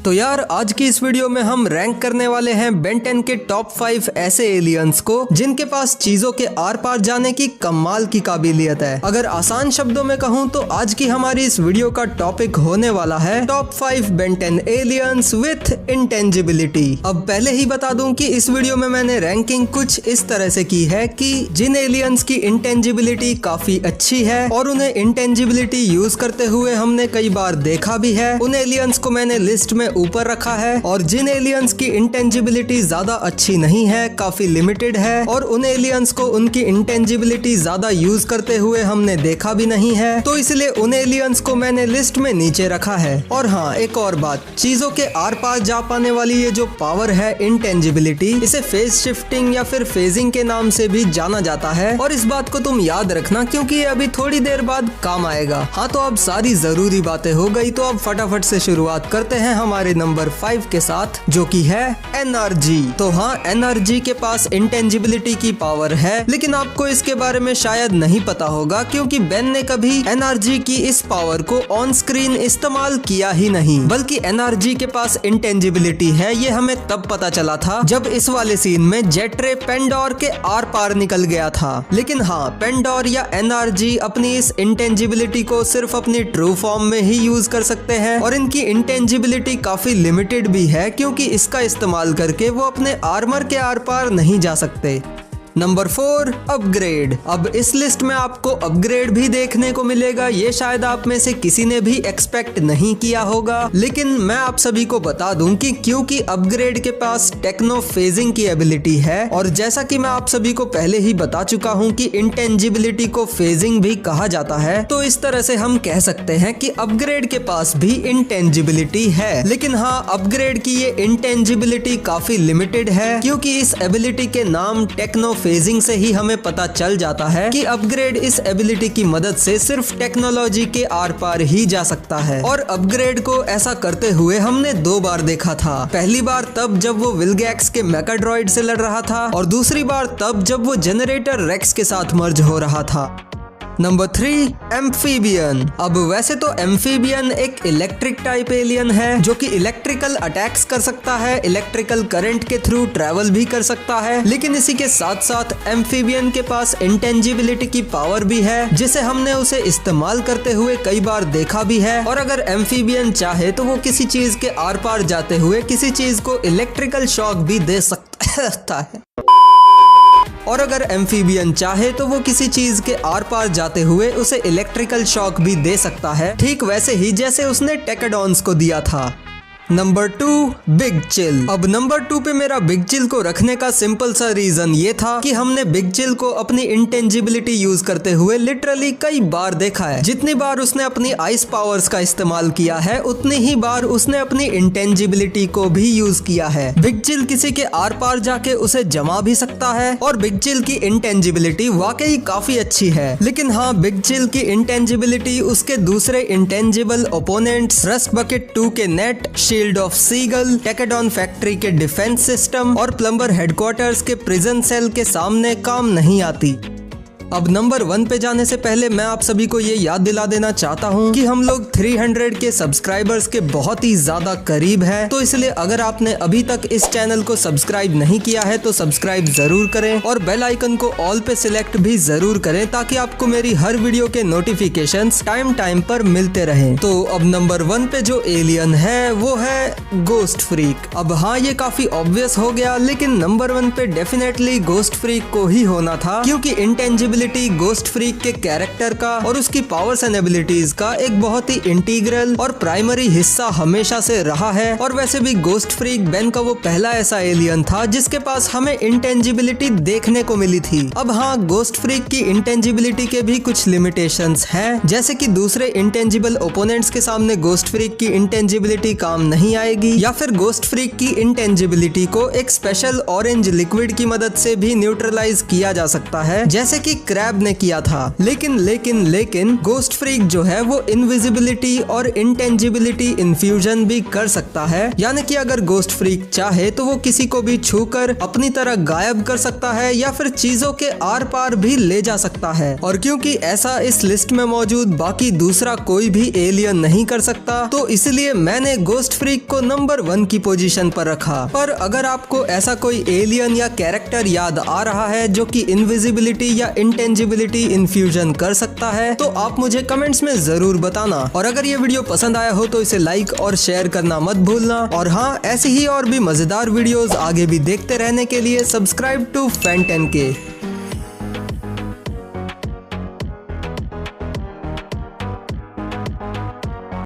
तो यार आज की इस वीडियो में हम रैंक करने वाले हैं बेन 10 के टॉप 5 ऐसे एलियंस को जिनके पास चीजों के आर पार जाने की कमाल की काबिलियत है। अगर आसान शब्दों में कहूँ तो आज की हमारी इस वीडियो का टॉपिक होने वाला है top 5 Ben 10 aliens with intangibility. अब पहले ही बता दूं कि इस वीडियो में मैंने रैंकिंग कुछ इस तरह से की है कि जिन एलियंस की इंटेंजिबिलिटी काफी अच्छी है और उन्हें इंटेंजिबिलिटी यूज करते हुए हमने कई बार देखा भी है, उन एलियंस को मैंने लिस्ट में ऊपर रखा है। और जिन एलियंस की इंटेंजिबिलिटी ज्यादा अच्छी नहीं है, काफी लिमिटेड है और उन एलियंस को उनकी इंटेंजिबिलिटी ज्यादा यूज करते हुए हमने देखा भी नहीं है, तो इसलिए उन एलियंस को मैंने लिस्ट में नीचे रखा है। और हाँ, एक और बात, चीजों के आर पार जा पाने वाली ये जो पावर है इंटेंजिबिलिटी, इसे फेज शिफ्टिंग या फिर फेजिंग के नाम से भी जाना जाता है। और इस बात को तुम याद रखना क्योंकि ये अभी थोड़ी देर बाद काम आएगा। हाँ, तो अब सारी जरूरी बातें हो गई, तो अब फटाफट से शुरुआत करते हैं हमारे नंबर 5 के साथ, जो कि है एनआरजी। तो हाँ, एनआरजी के पास इंटेंजिबिलिटी की पावर है, लेकिन आपको इसके बारे में शायद नहीं पता होगा क्योंकि बेन ने कभी एनआरजी की इस पावर को ऑन स्क्रीन इस्तेमाल किया ही नहीं, बल्कि एनआरजी के पास इंटेंजिबिलिटी है ये हमें तब पता चला था जब इस वाले सीन में जेट रे पेंडोर के आर पार निकल गया था। लेकिन हाँ, पेंडोर या एनआरजी अपनी इस इंटेंजिबिलिटी को सिर्फ अपनी ट्रू फॉर्म में ही यूज कर सकते हैं और इनकी इंटेंजिबिलिटी काफी लिमिटेड भी है क्योंकि इसका इस्तेमाल करके वो अपने आर्मर के आर पार नहीं जा सकते। Number 4, upgrade. अब इस लिस्ट में आपको अपग्रेड भी देखने को मिलेगा, ये शायद आप में से किसी ने भी एक्सपेक्ट नहीं किया होगा, लेकिन मैं आप सभी को बता दूं कि क्योंकि अपग्रेड के पास टेक्नो फेजिंग की एबिलिटी है और जैसा कि मैं आप सभी को पहले ही बता चुका हूं कि इंटेंजिबिलिटी को फेजिंग भी कहा जाता है, तो इस तरह से हम कह सकते हैं कि अपग्रेड के पास भी इंटेंजिबिलिटी है। लेकिन हाँ, अपग्रेड की ये इंटेंजिबिलिटी काफी लिमिटेड है क्योंकि इस एबिलिटी के नाम टेक्नो फेजिंग से ही हमें पता चल जाता है कि अपग्रेड इस एबिलिटी की मदद से सिर्फ टेक्नोलॉजी के आर पार ही जा सकता है। और अपग्रेड को ऐसा करते हुए हमने 2 बार देखा था। पहली बार तब जब वो विलगैक्स के मेकाड्रॉइड से लड़ रहा था और दूसरी बार तब जब वो जनरेटर रेक्स के साथ मर्ज हो रहा था। Number 3, amphibian. अब वैसे तो एम्फीबियन एक इलेक्ट्रिक टाइप एलियन है जो कि इलेक्ट्रिकल अटैक्स कर सकता है, इलेक्ट्रिकल करंट के थ्रू ट्रैवल भी कर सकता है, लेकिन इसी के साथ साथ एम्फीबियन के पास इंटेंजिबिलिटी की पावर भी है जिसे हमने उसे इस्तेमाल करते हुए कई बार देखा भी है। और अगर एम्फीबियन चाहे तो वो किसी चीज के आर पार जाते हुए किसी चीज को इलेक्ट्रिकल शॉक भी दे सकता है। और अगर एम्फीबियन चाहे तो वो किसी चीज के आर पार जाते हुए उसे इलेक्ट्रिकल शॉक भी दे सकता है, ठीक वैसे ही जैसे उसने टेकेडॉन्स को दिया था। Number 2, big chill. अब नंबर 2 पे मेरा बिग चिल को रखने का सिंपल सा रीजन ये था कि हमने बिग चिल को अपनी इंटेंजिबिलिटी यूज करते हुए लिटरली कई बार देखा है। जितनी बार उसने अपनी आइस पावर्स का इस्तेमाल किया है उतनी ही बार उसने अपनी इंटेंजिबिलिटी को भी यूज किया है। बिग चिल किसी के आर पार जाके उसे जमा भी सकता है और बिग चिल की इंटेंजिबिलिटी वाकई काफी अच्छी है। लेकिन हाँ, बिग चिल की इंटेंजिबिलिटी उसके दूसरे इंटेंजिबल ओपोनेंट्स रस्ट बकेट 2 के नेट, शील्ड ऑफ सीगल, टेकेडॉन फैक्ट्री के डिफेंस सिस्टम और प्लम्बर हेडक्वार्टर्स के प्रिजन सेल के सामने काम नहीं आती। अब नंबर 1 पे जाने से पहले मैं आप सभी को ये याद दिला देना चाहता हूँ कि हम लोग 300 के सब्सक्राइबर्स के बहुत ही ज्यादा करीब हैं, तो इसलिए अगर आपने अभी तक इस चैनल को सब्सक्राइब नहीं किया है तो सब्सक्राइब जरूर करें और बेल आइकन को ऑल पे सिलेक्ट भी जरूर करें ताकि आपको मेरी हर वीडियो के नोटिफिकेशंस टाइम पर मिलते रहें। तो अब नंबर 1 पे जो एलियन है वो है गोस्ट फ्रीक। अब हाँ, ये काफी ऑब्वियस हो गया, लेकिन नंबर 1 पे डेफिनेटली गोस्ट फ्रीक को ही होना था क्योंकि इंटेंजिबिलिटी गोस्ट फ्रीक के कैरेक्टर का और उसकी पावर्स एंड एबिलिटीज का एक बहुत ही इंटीग्रल और प्राइमरी हिस्सा हमेशा से रहा है। और वैसे भी गोस्ट फ्रीक बेन का वो पहला ऐसा एलियन था जिसके पास हमें इंटेंजिबिलिटी देखने को मिली थी। अब हाँ, गोस्ट फ्रीक की इंटेंजिबिलिटी के भी कुछ लिमिटेशंस हैं, जैसे कि दूसरे इंटेंजिबल ओपोनेंट्स के सामने गोस्ट फ्रीक की इंटेंजिबिलिटी काम नहीं आएगी, या फिर गोस्ट फ्रीक की इंटेंजिबिलिटी को एक स्पेशल ऑरेंज लिक्विड की मदद से भी न्यूट्रलाइज किया जा सकता है, जैसे कि क्रैब ने किया था। लेकिन गोस्ट फ्रीक जो है वो इनविजिबिलिटी और इंटेंजिबिलिटी इन्फ्यूजन भी कर सकता है, यानी कि अगर गोस्ट फ्रीक चाहे तो वो किसी को भी छूकर अपनी तरह गायब कर सकता है या फिर चीजों के आर पार भी ले जा सकता है। और क्योंकि ऐसा इस लिस्ट में मौजूद बाकी दूसरा कोई भी एलियन नहीं कर सकता, तो इसलिए मैंने गोस्ट फ्रीक को नंबर 1 की पोजीशन पर रखा। पर अगर आपको ऐसा कोई एलियन या कैरेक्टर याद आ रहा है जो कि इनविजिबिलिटी या इंटेंजिबिलिटी इन्फ्यूजन कर सकता है, तो आप मुझे कमेंट्स में जरूर बताना। और अगर ये वीडियो पसंद आया हो तो इसे लाइक और शेयर करना मत भूलना। और हाँ, ऐसी ही और भी मजेदार वीडियोस आगे भी देखते रहने के लिए सब्सक्राइब टू फैन 10K।